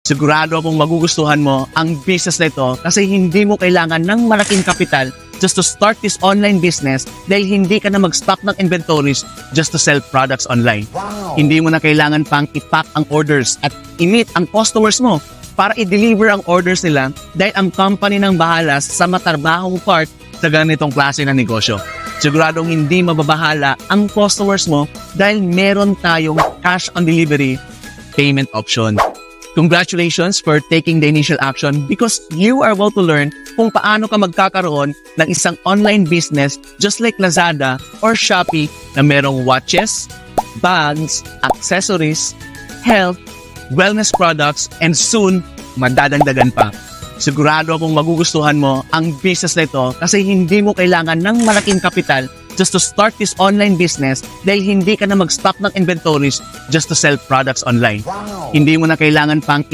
Sigurado akong magugustuhan mo ang business na ito kasi hindi mo kailangan ng malaking kapital just to start this online business dahil hindi ka na mag-stock ng inventories just to sell products online. Wow! Hindi mo na kailangan pang i-pack ang orders at i-meet ang customers mo para i-deliver ang orders nila dahil ang company nang bahala sa matarbahong part sa ganitong klase ng negosyo. Siguradong hindi mababahala ang customers mo dahil meron tayong cash on delivery payment option. Congratulations for taking the initial action because you are about to learn kung paano ka magkakaroon ng isang online business just like Lazada or Shopee na merong watches, bags, accessories, health, wellness products, and soon, madadagdagan pa. Sigurado akong magugustuhan mo ang business na ito kasi hindi mo kailangan ng malaking kapital just to start this online business dahil hindi ka na mag-stock ng inventories just to sell products online. Wow! Hindi mo na kailangan pang